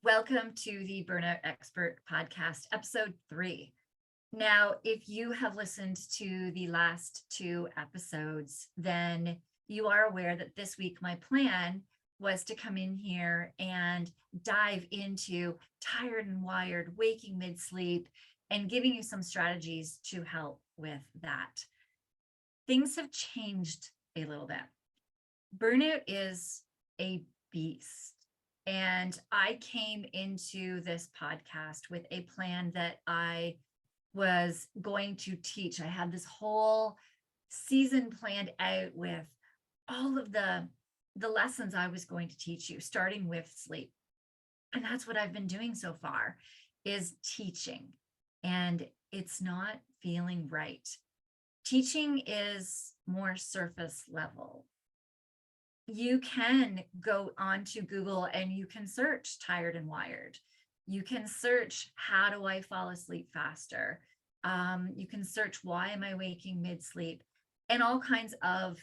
Welcome to the Burnout Expert Podcast, episode 3. Now, if you have listened to the last 2 episodes, then you are aware that this week my plan was to come in here and dive into tired and wired, waking mid-sleep, and giving you some strategies to help with that. Things have changed a little bit. Burnout is a beast. And I came into this podcast with a plan that I was going to teach. I had this whole season planned out with all of the lessons I was going to teach you, starting with sleep. And that's what I've been doing so far, is teaching. And it's not feeling right. Teaching is more surface level. You can go onto Google and you can search tired and wired. You can search, how do I fall asleep faster? You can search, why am I waking mid-sleep? And all kinds of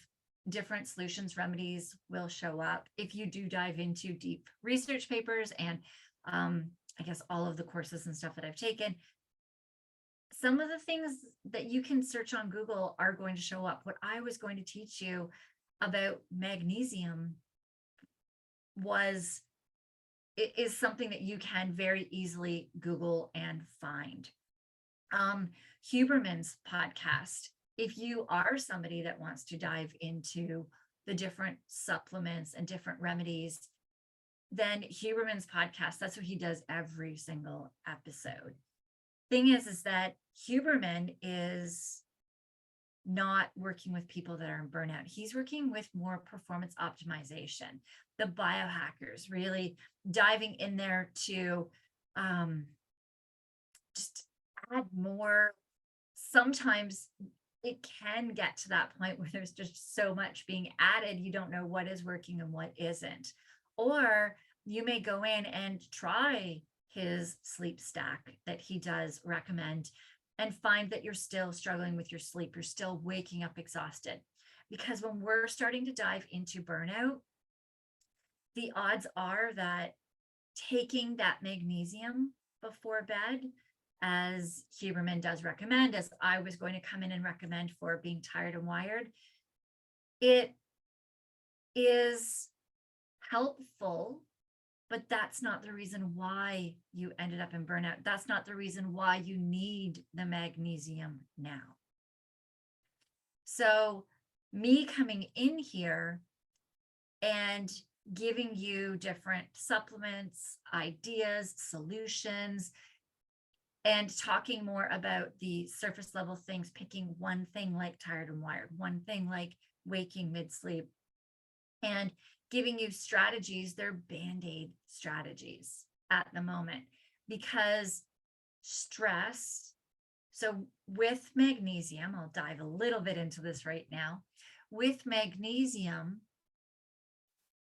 different solutions, remedies will show up if you do dive into deep research papers and I guess all of the courses and stuff that I've taken. Some of the things that you can search on Google are going to show up. What I was going to teach you about magnesium is something that you can very easily Google and find. Huberman's podcast, if you are somebody that wants to dive into the different supplements and different remedies, then Huberman's podcast, that's what he does every single episode. Thing is that Huberman is not working with people that are in burnout. He's working with more performance optimization, the biohackers, really diving in there to just add more. Sometimes it can get to that point where there's just so much being added, you don't know what is working and what isn't. Or you may go in and try his sleep stack that he does recommend and find that you're still struggling with your sleep, you're still waking up exhausted. Because when we're starting to dive into burnout, the odds are that taking that magnesium before bed, as Huberman does recommend, as I was going to come in and recommend for being tired and wired, it is helpful, but that's not the reason why you ended up in burnout. That's not the reason why you need the magnesium now. So me coming in here and giving you different supplements, ideas, solutions, and talking more about the surface level things, picking one thing like tired and wired, one thing like waking mid-sleep, and giving you strategies. They're Band-Aid strategies at the moment, because stress. So with magnesium, I'll dive a little bit into this right now. With magnesium,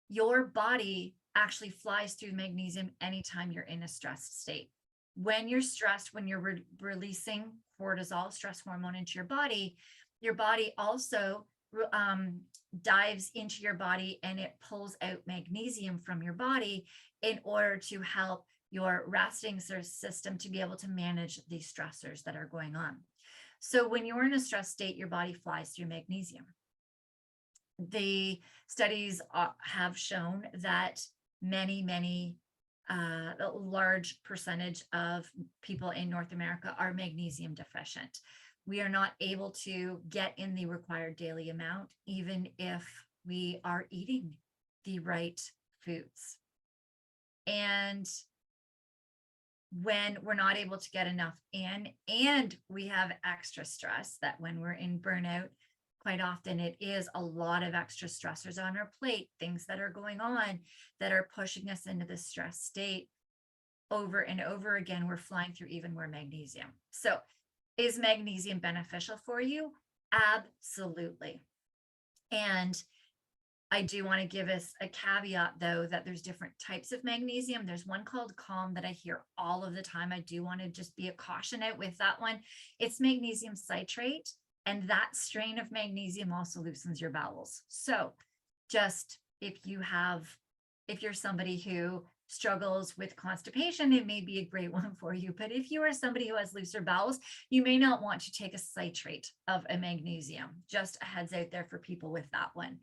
your body actually flies through magnesium anytime you're in a stressed state. When you're stressed, when you're releasing cortisol, stress hormone, into your body also dives into your body and it pulls out magnesium from your body in order to help your resting system to be able to manage these stressors that are going on. So when you're in a stress state, your body flies through magnesium. The studies have shown that a large percentage of people in North America are magnesium deficient. We are not able to get in the required daily amount, even if we are eating the right foods. And when we're not able to get enough in, and we have extra stress, that when we're in burnout, quite often it is a lot of extra stressors on our plate, things that are going on that are pushing us into this stress state over and over again. We're flying through even more magnesium. So is magnesium beneficial for you? Absolutely. And I do want to give us a caveat, though, that there's different types of magnesium. There's one called Calm that I hear all of the time. I do want to just be a caution out with that one. It's magnesium citrate, and that strain of magnesium also loosens your bowels. So just if you're somebody who struggles with constipation, it may be a great one for you. But if you are somebody who has looser bowels, you may not want to take a citrate of a magnesium. Just a heads out there for people with that one.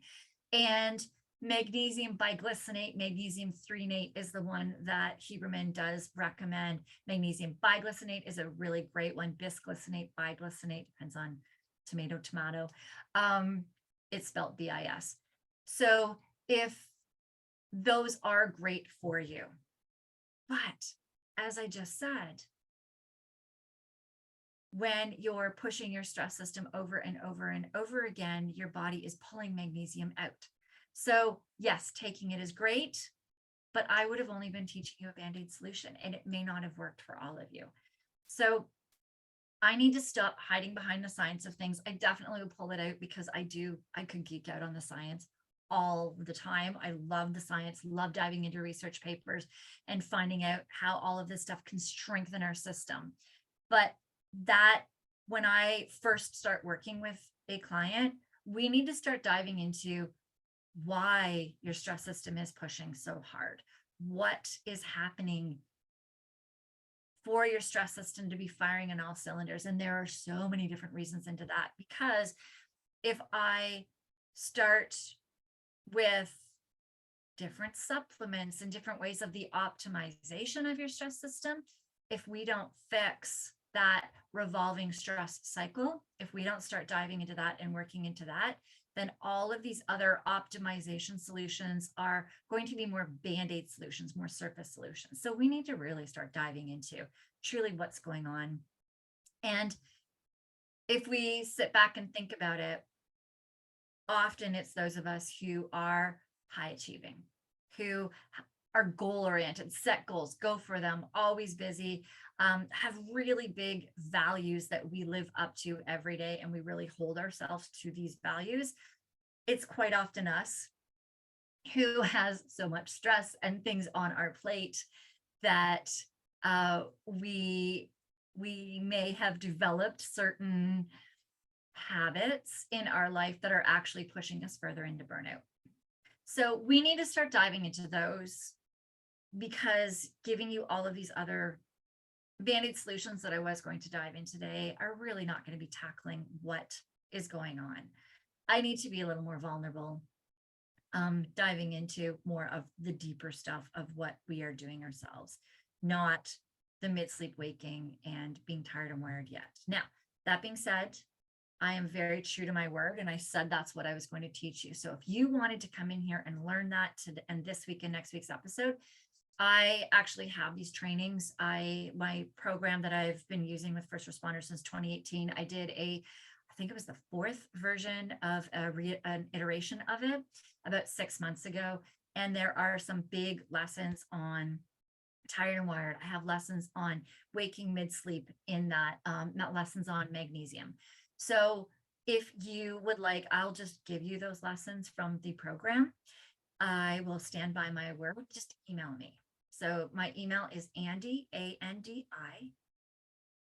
And magnesium biglycinate, magnesium threonate is the one that Huberman does recommend. Magnesium biglycinate is a really great one. Bisglycinate, biglycinate, depends on tomato. It's spelled BIS. So if those are great for you, but as I just said, when you're pushing your stress system over and over and over again, your body is pulling magnesium out. So yes, taking it is great, but I would have only been teaching you a Band-Aid solution, and it may not have worked for all of you. So I need to stop hiding behind the science of things. I definitely will pull it out because I could geek out on the science all the time. I love the science, love diving into research papers and finding out how all of this stuff can strengthen our system. But that when I first start working with a client, we need to start diving into why your stress system is pushing so hard. What is happening for your stress system to be firing on all cylinders? And there are so many different reasons into that, because if I start with different supplements and different ways of the optimization of your stress system, if we don't fix that revolving stress cycle, if we don't start diving into that and working into that, then all of these other optimization solutions are going to be more Band-Aid solutions, more surface solutions. So we need to really start diving into truly what's going on. And if we sit back and think about it, often it's those of us who are high achieving, who are goal oriented, set goals, go for them, always busy, have really big values that we live up to every day, and we really hold ourselves to these values. It's quite often us who has so much stress and things on our plate that we may have developed certain habits in our life that are actually pushing us further into burnout. So we need to start diving into those, because giving you all of these other Band-Aid solutions that I was going to dive in today are really not going to be tackling what is going on. I need to be a little more vulnerable, diving into more of the deeper stuff of what we are doing ourselves, not the mid-sleep waking and being tired and wired yet. Now, that being said, I am very true to my word, and I said that's what I was going to teach you. So if you wanted to come in here and learn that and this week and next week's episode, I actually have these trainings. My program that I've been using with first responders since 2018, I did I think it was the 4th version of an iteration of it about 6 months ago. And there are some big lessons on tired and wired. I have lessons on waking mid-sleep in that, not lessons on magnesium. So if you would like, I'll just give you those lessons from the program. I will stand by my word. Just email me. So my email is Andi, A-N-D-I,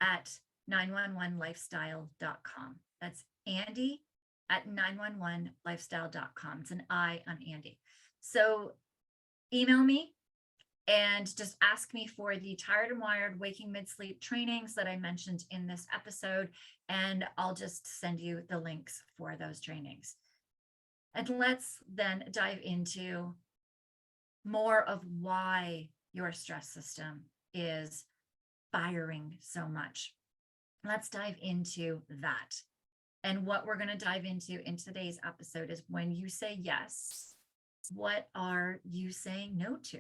at 911lifestyle.com. That's Andi at 911lifestyle.com. It's an I on Andi. So email me and just ask me for the Tired and Wired Waking Mid-Sleep trainings that I mentioned in this episode, and I'll just send you the links for those trainings. And let's then dive into more of why your stress system is firing so much. Let's dive into that. And what we're going to dive into in today's episode is, when you say yes, what are you saying no to?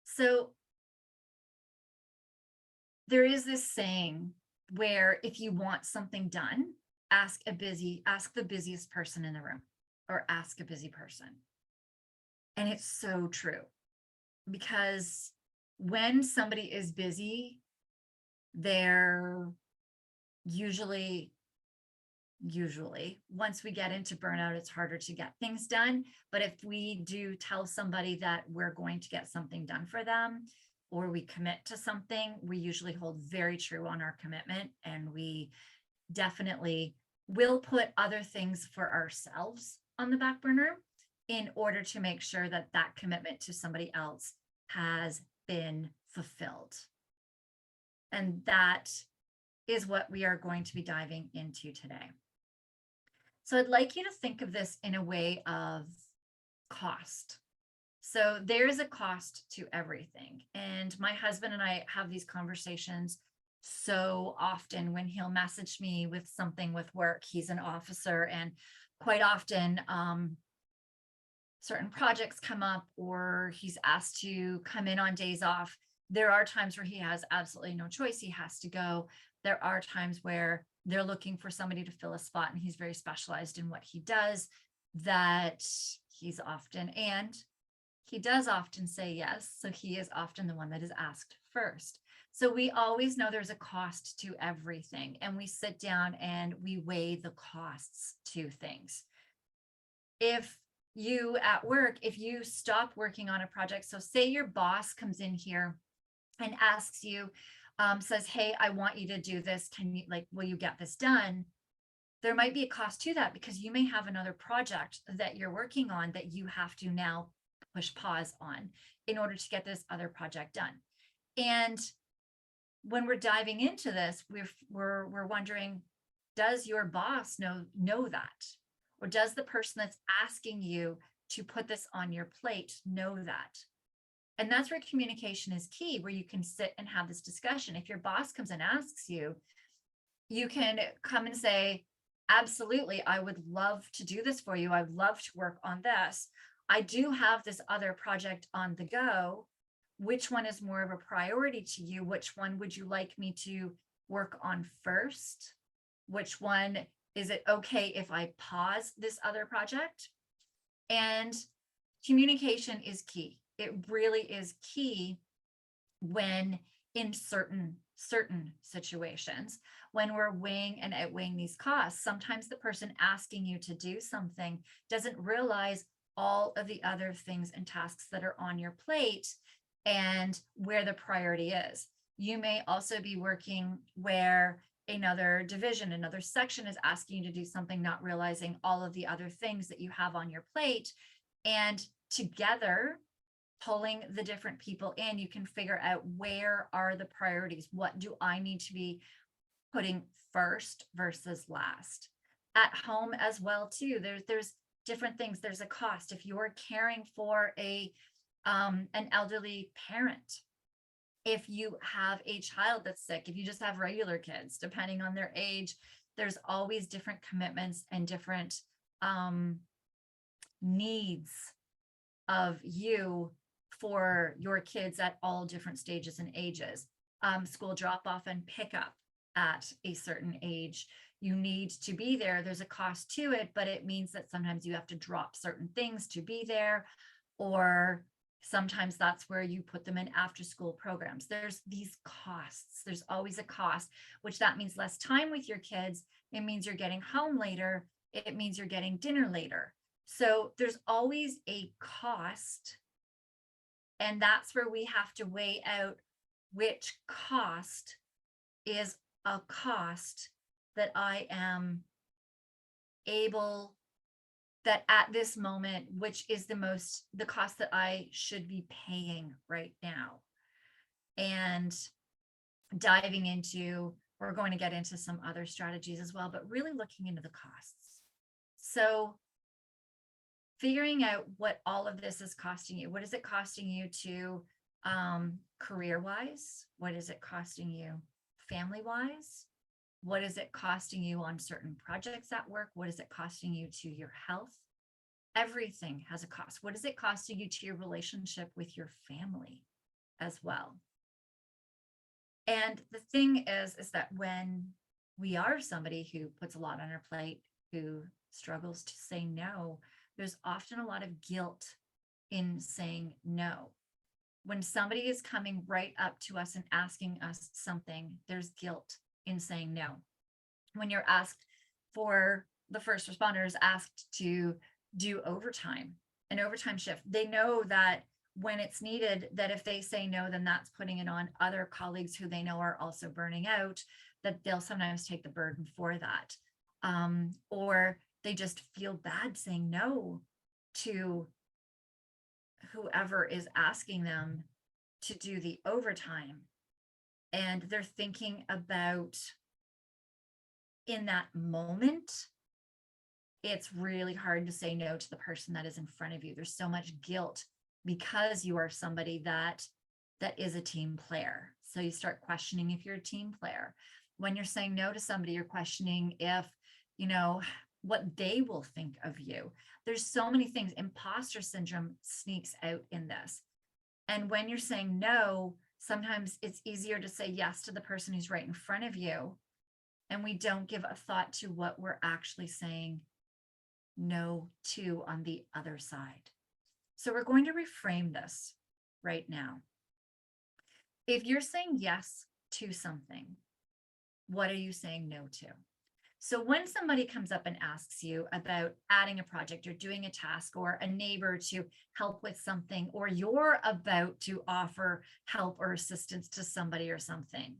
So there is this saying where if you want something done, ask the busiest person in the room, or ask a busy person. And it's so true, because when somebody is busy, they're usually, once we get into burnout, it's harder to get things done. But if we do tell somebody that we're going to get something done for them, or we commit to something, we usually hold very true on our commitment, and we definitely will put other things for ourselves on the back burner in order to make sure that that commitment to somebody else has been fulfilled. And that is what we are going to be diving into today. So I'd like you to think of this in a way of cost. So there is a cost to everything. And my husband and I have these conversations so often when he'll message me with something with work. He's an officer, and quite often certain projects come up or he's asked to come in on days off. There are times where he has absolutely no choice. He has to go. There are times where they're looking for somebody to fill a spot, and he's very specialized in what he does, that he's often, and he does often say yes. So he is often the one that is asked first. So we always know there's a cost to everything, and we sit down and we weigh the costs to things. If you at work, if you stop working on a project, so say your boss comes in here and asks you, says, hey, I want you to do this. Can you, like, will you get this done? There might be a cost to that because you may have another project that you're working on that you have to now push pause on in order to get this other project done. And when we're diving into this, we're wondering, does your boss know that? Or does the person that's asking you to put this on your plate know that? And that's where communication is key, where you can sit and have this discussion. If your boss comes and asks you, you can come and say, absolutely, I would love to do this for you. I'd love to work on this. I do have this other project on the go. Which one is more of a priority to you? Which one would you like me to work on first? Which one, is it okay if I pause this other project? And communication is key. It really is key when in certain situations, when we're weighing and outweighing these costs. Sometimes the person asking you to do something doesn't realize all of the other things and tasks that are on your plate and where the priority is. You may also be working where another division, another section is asking you to do something, not realizing all of the other things that you have on your plate. And together, pulling the different people in, you can figure out where are the priorities. What do I need to be putting first versus last? At home as well, too, there's different things. There's a cost. If you're caring for an elderly parent, if you have a child that's sick, if you just have regular kids, depending on their age, there's always different commitments and different needs of you for your kids at all different stages and ages. School drop off and pickup at a certain age. You need to be there. There's a cost to it, but it means that sometimes you have to drop certain things to be there, or sometimes that's where you put them in after school programs. There's these costs. There's always a cost, which that means less time with your kids. It means you're getting home later. It means you're getting dinner later. So there's always a cost. And that's where we have to weigh out which cost is a cost that I am able, that at this moment, which is the cost that I should be paying right now. And diving into, we're going to get into some other strategies as well, but really looking into the costs. So figuring out what all of this is costing you. What is it costing you to career-wise? What is it costing you family-wise? What is it costing you on certain projects at work? What is it costing you to your health? Everything has a cost. What is it costing you to your relationship with your family as well? And the thing is that when we are somebody who puts a lot on our plate, who struggles to say no, there's often a lot of guilt in saying no. When somebody is coming right up to us and asking us something, there's guilt in saying no. When you're asked for, the first responders asked to do overtime, an overtime shift, they know that when it's needed, that if they say no, then that's putting it on other colleagues who they know are also burning out, that they'll sometimes take the burden for that. Or they just feel bad saying no to whoever is asking them to do the overtime, and they're thinking about in that moment, it's really hard to say no to the person that is in front of you. There's so much guilt because you are somebody that is a team player. So you start questioning if you're a team player. When you're saying no to somebody, you're questioning if, what they will think of you. There's so many things. Imposter syndrome sneaks out in this. And when you're saying no, sometimes it's easier to say yes to the person who's right in front of you. And we don't give a thought to what we're actually saying no to on the other side. So we're going to reframe this right now. If you're saying yes to something, what are you saying no to? So when somebody comes up and asks you about adding a project or doing a task, or a neighbor to help with something, or you're about to offer help or assistance to somebody or something,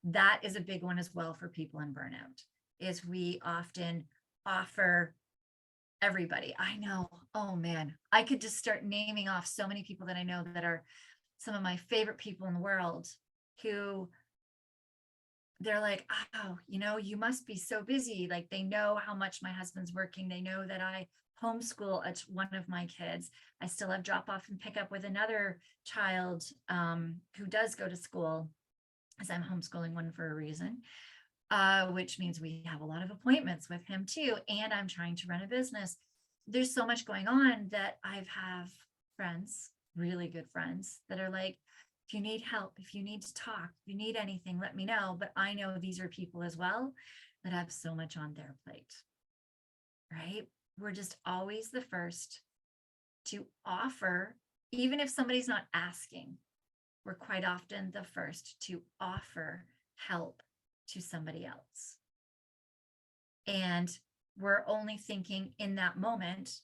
that is a big one as well for people in burnout, is we often offer everybody. I know, oh man, I could just start naming off so many people that I know that are some of my favorite people in the world, who they're like, oh, you must be so busy. Like, they know how much my husband's working. They know that I homeschool one of my kids. I still have drop off and pick up with another child who does go to school, as I'm homeschooling one for a reason, which means we have a lot of appointments with him too. And I'm trying to run a business. There's so much going on that I have friends, really good friends, that are like, if you need help, if you need to talk, if you need anything, let me know. But I know these are people as well that have so much on their plate, right? We're just always the first to offer, even if somebody's not asking, we're quite often the first to offer help to somebody else. And we're only thinking in that moment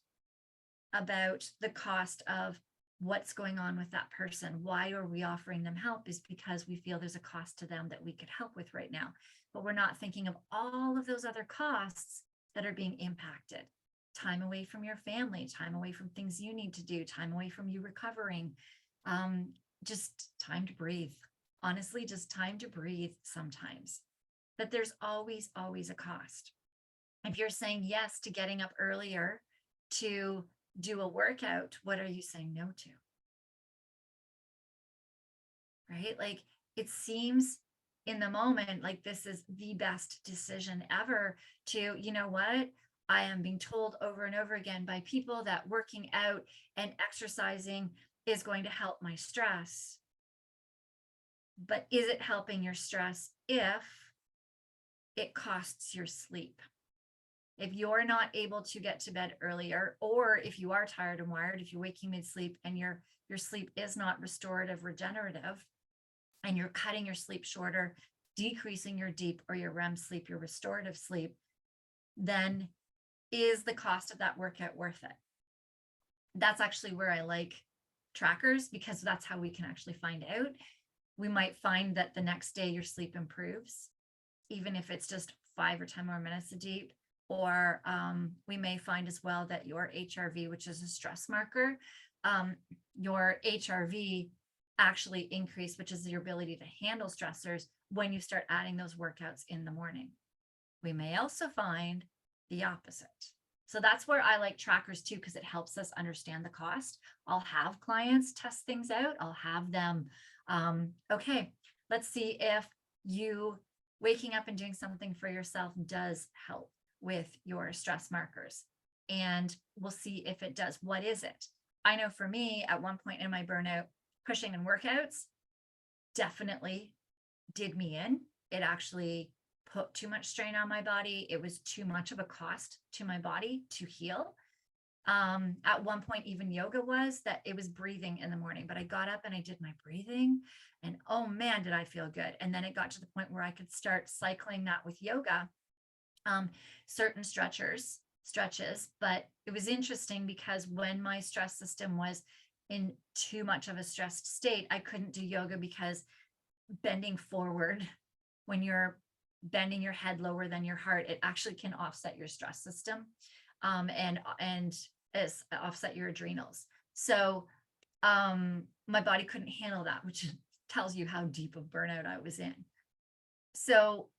about the cost of what's going on with that person. Why are we offering them help? Is because we feel there's a cost to them that we could help with right now. But we're not thinking of all of those other costs that are being impacted. Time away from your family, time away from things you need to do, time away from you recovering, just time to breathe. Honestly, just time to breathe sometimes. But there's always, always a cost. If you're saying yes to getting up earlier to do a workout, what are you saying no to? Right? Like, it seems in the moment like this is the best decision ever to, what? I am being told over and over again by people that working out and exercising is going to help my stress. But is it helping your stress if it costs your sleep? If you're not able to get to bed earlier, or if you are tired and wired, if you're waking mid-sleep and your sleep is not restorative, regenerative, and you're cutting your sleep shorter, decreasing your deep or your REM sleep, your restorative sleep, then is the cost of that workout worth it? That's actually where I like trackers, because that's how we can actually find out. We might find that the next day your sleep improves, even if it's just 5 or 10 more minutes of deep. Or we may find as well that your HRV, which is a stress marker, your HRV actually increase, which is your ability to handle stressors, when you start adding those workouts in the morning. We may also find the opposite. So that's where I like trackers too, because it helps us understand the cost. I'll have clients test things out. I'll have them, okay, let's see if you waking up and doing something for yourself does help with your stress markers. And we'll see if it does. What is it? I know for me, at one point in my burnout, pushing and workouts definitely did me in. It actually put too much strain on my body. It was too much of a cost to my body to heal. At one point, even yoga was that it was breathing in the morning, but I got up and I did my breathing, and oh man, did I feel good. And then it got to the point where I could start cycling that with yoga. Certain stretches, but it was interesting because when my stress system was in too much of a stressed state, I couldn't do yoga, because bending forward, when you're bending your head lower than your heart, it actually can offset your stress system. And offset your adrenals. So my body couldn't handle that, which tells you how deep of burnout I was in. So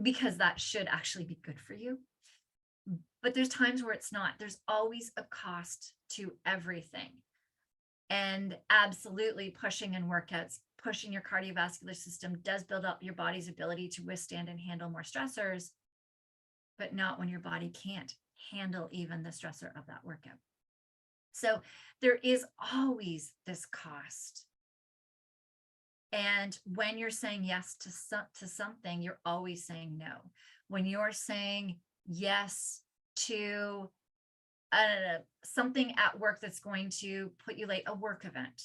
because that should actually be good for you. But there's times where it's not. There's always a cost to everything. And absolutely pushing in workouts, pushing your cardiovascular system does build up your body's ability to withstand and handle more stressors, but not when your body can't handle even the stressor of that workout. So there is always this cost. And when you're saying yes to something, you're always saying no. When you're saying yes to something at work that's going to put you late, a work event,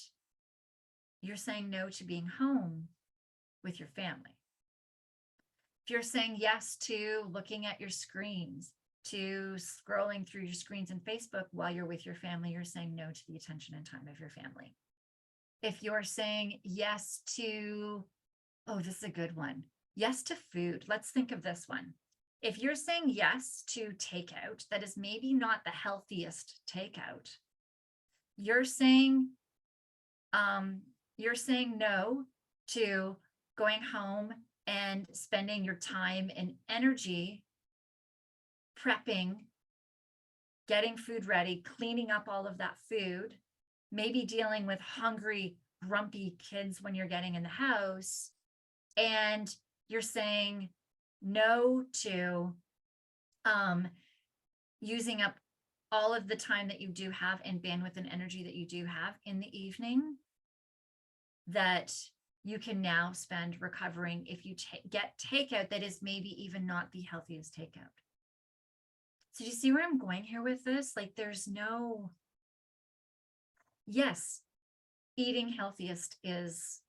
you're saying no to being home with your family. If you're saying yes to looking at your screens, to scrolling through your screens and Facebook while you're with your family, you're saying no to the attention and time of your family. If you're saying yes to, oh, this is a good one. Yes to food. Let's think of this one. If you're saying yes to takeout, that is maybe not the healthiest takeout. You're saying no to going home and spending your time and energy prepping, getting food ready, cleaning up all of that food, maybe dealing with hungry, grumpy kids when you're getting in the house. And you're saying no to using up all of the time that you do have and bandwidth and energy that you do have in the evening that you can now spend recovering if you get takeout that is maybe even not the healthiest takeout. So do you see where I'm going here with this? Like there's no, yes, eating healthiest is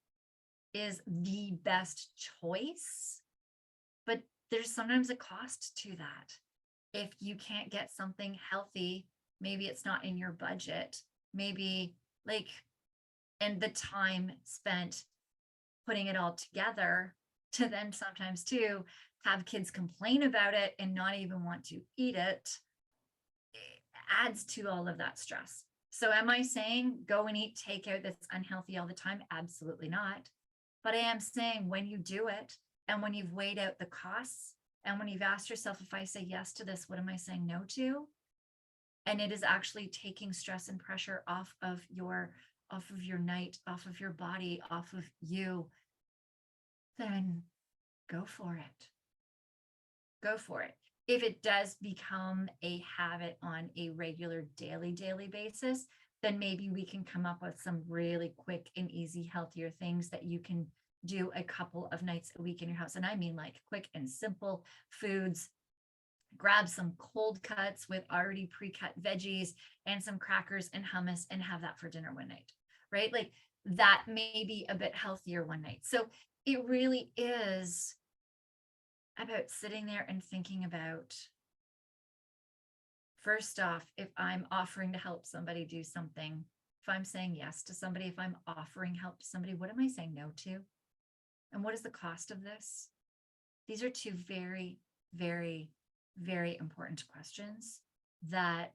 the best choice, but there's sometimes a cost to that. If you can't get something healthy, maybe it's not in your budget, maybe like, and the time spent putting it all together to then sometimes too have kids complain about it and not even want to eat it adds to all of that stress. So am I saying go and eat takeout that's unhealthy all the time? Absolutely not. But I am saying when you do it and when you've weighed out the costs and when you've asked yourself, if I say yes to this, what am I saying no to? And it is actually taking stress and pressure off of your night, off of your body, off of you, then go for it. Go for it. If it does become a habit on a regular daily basis, then maybe we can come up with some really quick and easy, healthier things that you can do a couple of nights a week in your house. And I mean like quick and simple foods. Grab some cold cuts with already pre-cut veggies and some crackers and hummus and have that for dinner one night, right? Like that may be a bit healthier one night. So it really is about sitting there and thinking about, first off, if I'm offering to help somebody do something, if I'm saying yes to somebody, if I'm offering help to somebody, what am I saying no to? And what is the cost of this? These are two very, very, very important questions that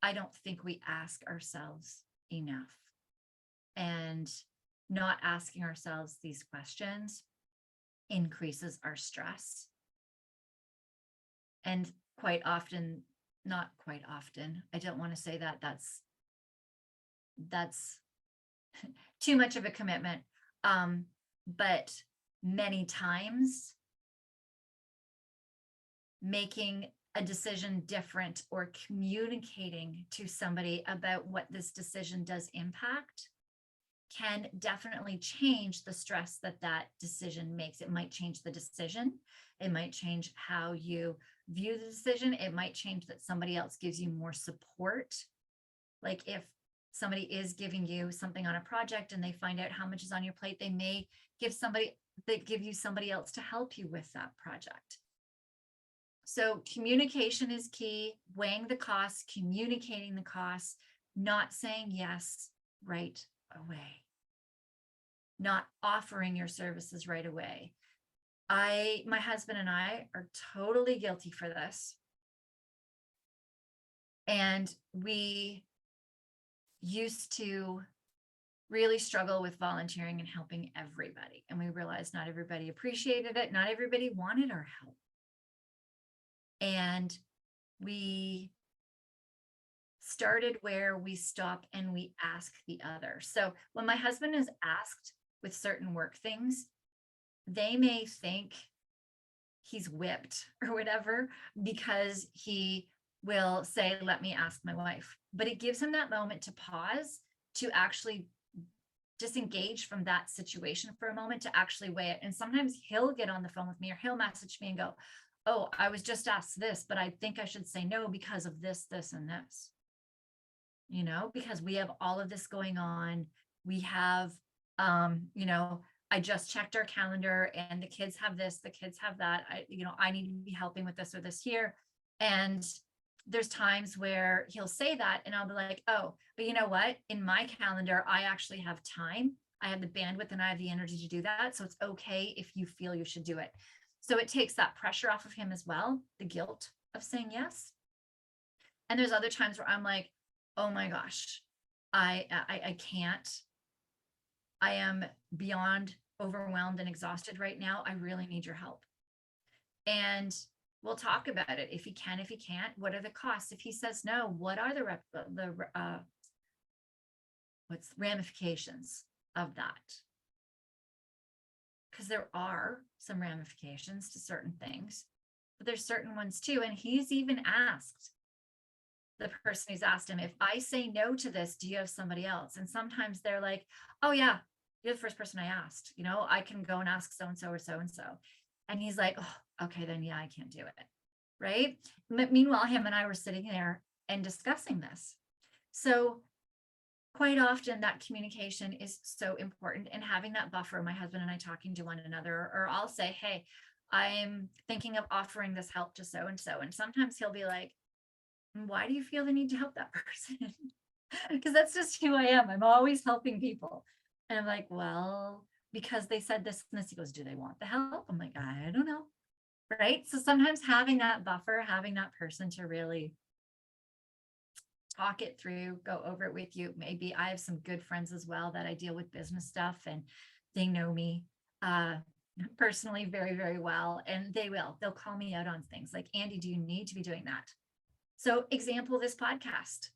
I don't think we ask ourselves enough. And not asking ourselves these questions increases our stress. And quite often, not quite often, I don't want to say that that's too much of a commitment. But many times making a decision different or communicating to somebody about what this decision does impact can definitely change the stress that decision makes. It might change the decision. It might change how you view the decision. It might change that somebody else gives you more support. Like if somebody is giving you something on a project and they find out how much is on your plate, they may give you somebody else to help you with that project. So communication is key, weighing the costs, communicating the costs, not saying yes right away, not offering your services right away. My husband and I are totally guilty for this. And we used to really struggle with volunteering and helping everybody. And we realized not everybody appreciated it. Not everybody wanted our help. And we started where we stop and we ask the other. So when my husband is asked with certain work things, they may think he's whipped or whatever, because he will say, let me ask my wife. But it gives him that moment to pause, to actually disengage from that situation for a moment, to actually weigh it. And sometimes he'll get on the phone with me, or he'll message me and go, oh, I was just asked this, but I think I should say no because of this, this, and this. Because we have all of this going on. We have, I just checked our calendar and the kids have this, the kids have that. I need to be helping with this or this here. And there's times where he'll say that and I'll be like, oh, but you know what? In my calendar, I actually have time. I have the bandwidth and I have the energy to do that. So it's okay if you feel you should do it. So it takes that pressure off of him as well, the guilt of saying yes. And there's other times where I'm like, oh my gosh, I can't. I am beyond overwhelmed and exhausted right now. I really need your help. And we'll talk about it. If he can, if he can't, what are the costs? If he says no, what are the what's ramifications of that? Because there are some ramifications to certain things, but there's certain ones too. And he's even asked, the person who's asked him, if I say no to this, do you have somebody else? And sometimes they're like, oh yeah, you're the first person I asked, I can go and ask so-and-so or so-and-so. And he's like, oh, okay, then yeah, I can't do it. Right. Meanwhile, him and I were sitting there and discussing this. So quite often that communication is so important, and having that buffer, my husband and I talking to one another, or I'll say, hey, I'm thinking of offering this help to so-and-so. And sometimes he'll be like, why do you feel the need to help that person? Because that's just who I am. I'm always helping people. And I'm like, well, because they said this and this. He goes, do they want the help? I'm like, I don't know. Right. So sometimes having that buffer, having that person to really talk it through, go over it with you. Maybe I have some good friends as well that I deal with business stuff, and they know me personally very, very well. And they'll call me out on things like, Andy, do you need to be doing that? So example, this podcast,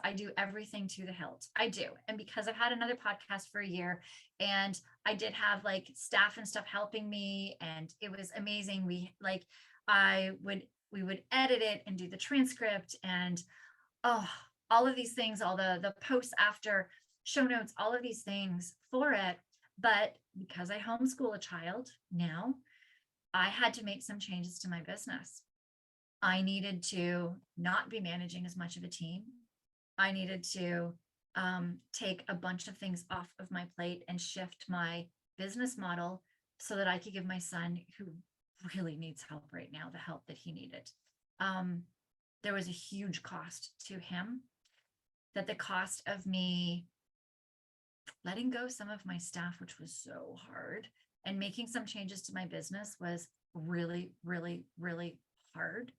I do everything to the hilt. I do. And because I've had another podcast for a year, and I did have like staff and stuff helping me, and it was amazing. We would edit it and do the transcript and all of these things, all the posts after, show notes, all of these things for it. But because I homeschool a child now, I had to make some changes to my business. I needed to not be managing as much of a team. I needed to take a bunch of things off of my plate and shift my business model so that I could give my son, who really needs help right now, the help that he needed. There was a huge cost to him, that the cost of me letting go some of my staff, which was so hard, and making some changes to my business was really, really, really hard.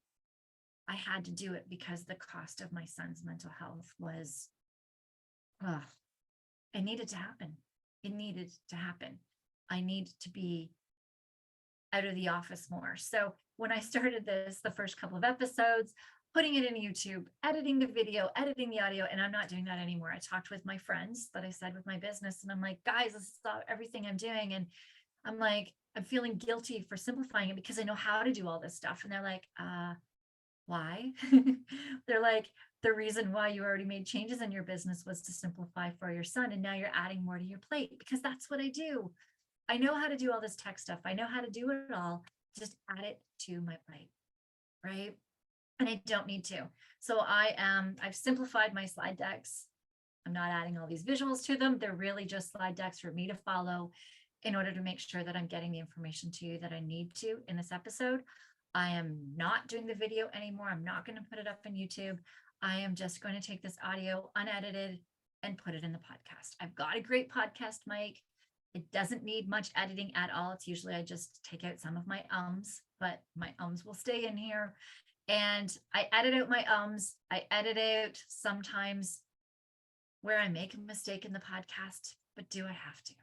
I had to do it because the cost of my son's mental health was, it needed to happen. It needed to happen. I need to be out of the office more. So when I started this, the first couple of episodes, putting it in YouTube, editing the video, editing the audio, and I'm not doing that anymore. I talked with my friends that I said with my business, and I'm like, guys, this is everything I'm doing. And I'm like, I'm feeling guilty for simplifying it because I know how to do all this stuff. And they're like, why? They're like, the reason why you already made changes in your business was to simplify for your son. And now you're adding more to your plate, because that's what I do. I know how to do all this tech stuff. I know how to do it all. Just add it to my plate, right? And I don't need to. So I've simplified my slide decks. I'm not adding all these visuals to them. They're really just slide decks for me to follow in order to make sure that I'm getting the information to you that I need to in this episode. I am not doing the video anymore. I'm not going to put it up on YouTube. I am just going to take this audio unedited and put it in the podcast. I've got a great podcast mic. It doesn't need much editing at all. It's usually I just take out some of my ums, but my ums will stay in here. And I edit out my ums. I edit out sometimes where I make a mistake in the podcast, but do I have to?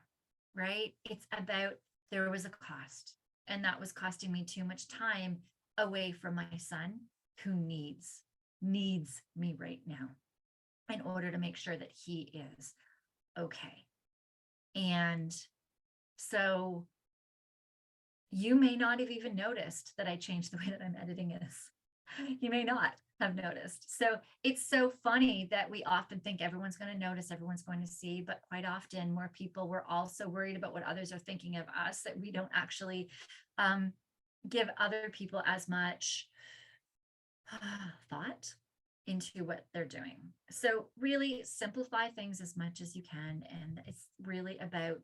Right? It's about there was a cost, and that was costing me too much time away from my son who needs me right now in order to make sure that he is okay. And so you may not have even noticed that I changed the way that I'm editing this. You may not have noticed. So it's so funny that we often think everyone's going to notice, everyone's going to see, but quite often more people, we're also worried about what others are thinking of us, that we don't actually give other people as much thought into what they're doing. So really simplify things as much as you can. And it's really about,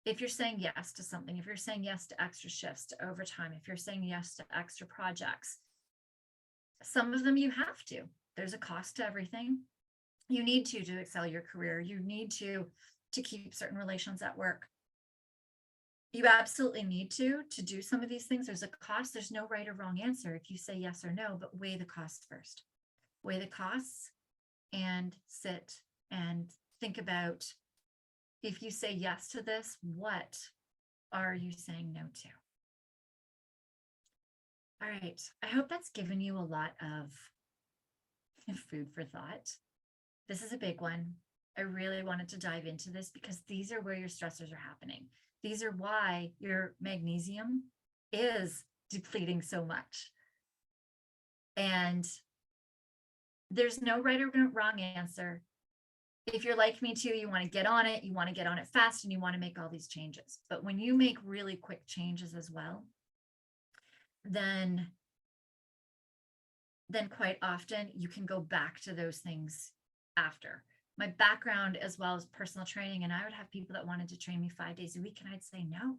if you're saying yes to something, if you're saying yes to extra shifts, to overtime, if you're saying yes to extra projects, some of them you have to. There's a cost to everything. You need to excel your career. You need to keep certain relations at work. You absolutely need to do some of these things. There's a cost. There's no right or wrong answer if you say yes or no, but weigh the costs first. Weigh the costs and sit and think about, if you say yes to this, what are you saying no to? All right. I hope that's given you a lot of food for thought. This is a big one. I really wanted to dive into this because these are where your stressors are happening. These are why your magnesium is depleting so much. And there's no right or wrong answer. If you're like me too, you want to get on it, you want to get on it fast, and you want to make all these changes. But when you make really quick changes as well, then quite often you can go back to those things after. My background as well as personal training, and I would have people that wanted to train me 5 days a week, and I'd say no,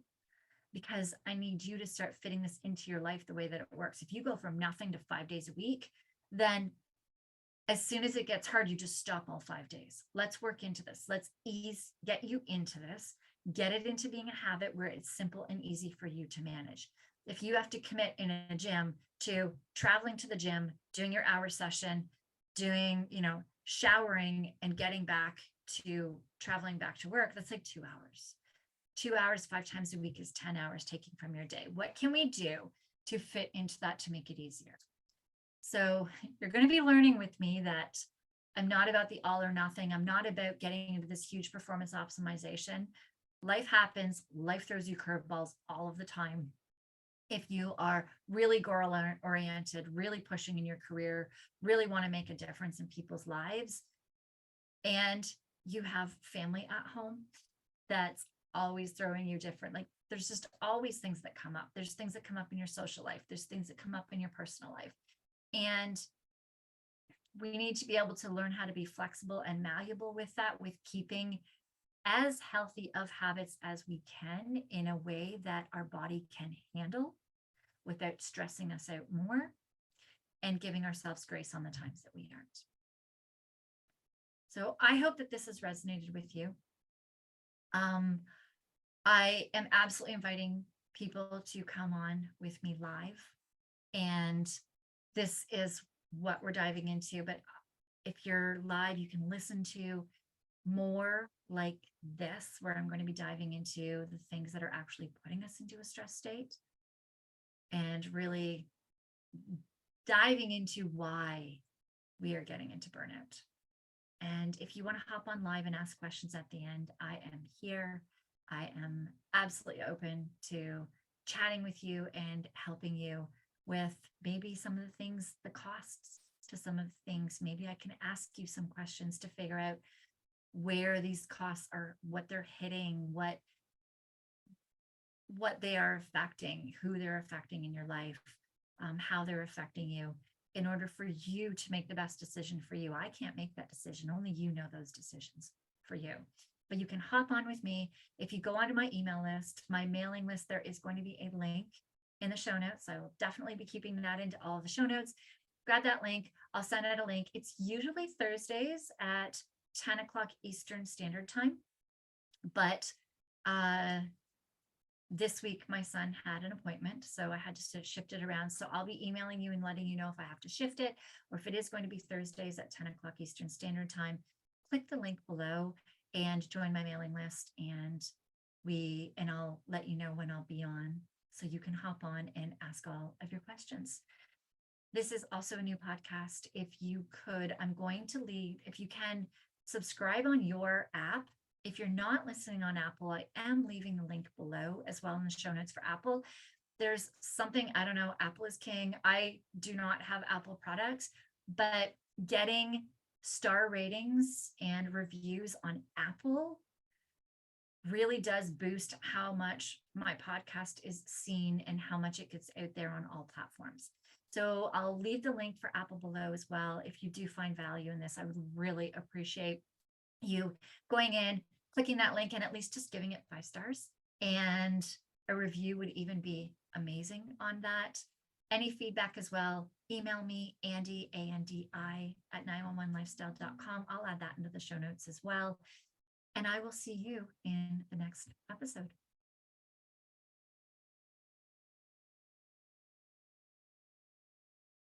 because I need you to start fitting this into your life the way that it works. If you go from nothing to 5 days a week, then as soon as it gets hard, you just stop all 5 days. Let's work into this. Let's get you into this, get it into being a habit where it's simple and easy for you to manage. If you have to commit in a gym to traveling to the gym, doing your hour session, doing, showering and getting back to traveling back to work, that's like 2 hours. 2 hours, 5 times a week is 10 hours taken from your day. What can we do to fit into that to make it easier? So you're going to be learning with me that I'm not about the all or nothing. I'm not about getting into this huge performance optimization. Life happens. Life throws you curveballs all of the time. If you are really goal oriented, really pushing in your career, really want to make a difference in people's lives, and you have family at home that's always throwing you different, like there's just always things that come up. There's things that come up in your social life. There's things that come up in your personal life. And we need to be able to learn how to be flexible and malleable with that, with keeping as healthy of habits as we can in a way that our body can handle without stressing us out more, and giving ourselves grace on the times that we aren't. So I hope that this has resonated with you. I am absolutely inviting people to come on with me live, and this is what we're diving into. But if you're live, you can listen to more like this, where I'm going to be diving into the things that are actually putting us into a stress state and really diving into why we are getting into burnout. And if you want to hop on live and ask questions at the end, I am here. I am absolutely open to chatting with you and helping you with maybe some of the things, the costs to some of the things. Maybe I can ask you some questions to figure out where these costs are, what they're hitting, what they are affecting, who they're affecting in your life, how they're affecting you, in order for you to make the best decision for you. I can't make that decision. Only you know those decisions for you. But you can hop on with me. If you go onto my email list, my mailing list, there is going to be a link in the show notes. I will definitely be keeping that into all of the show notes. Grab that link. I'll send out a link. It's usually Thursdays at 10 o'clock Eastern Standard Time. But this week, my son had an appointment, so I had to shift it around. So I'll be emailing you and letting you know if I have to shift it, or if it is going to be Thursdays at 10 o'clock Eastern Standard Time. Click the link below and join my mailing list, and I'll let you know when I'll be on, so you can hop on and ask all of your questions. This is also a new podcast. If you could, I'm going to leave, if you can, subscribe on your app. If you're not listening on Apple, I am leaving the link below as well in the show notes for Apple. There's something, I don't know, Apple is king. I do not have Apple products, but getting star ratings and reviews on Apple really does boost how much my podcast is seen and how much it gets out there on all platforms. So I'll leave the link for Apple below as well. If you do find value in this, I would really appreciate you going in, clicking that link, and at least just giving it 5 stars. And a review would even be amazing on that. Any feedback as well, email me, Andi, ANDI, at 911lifestyle.com. I'll add that into the show notes as well. And I will see you in the next episode.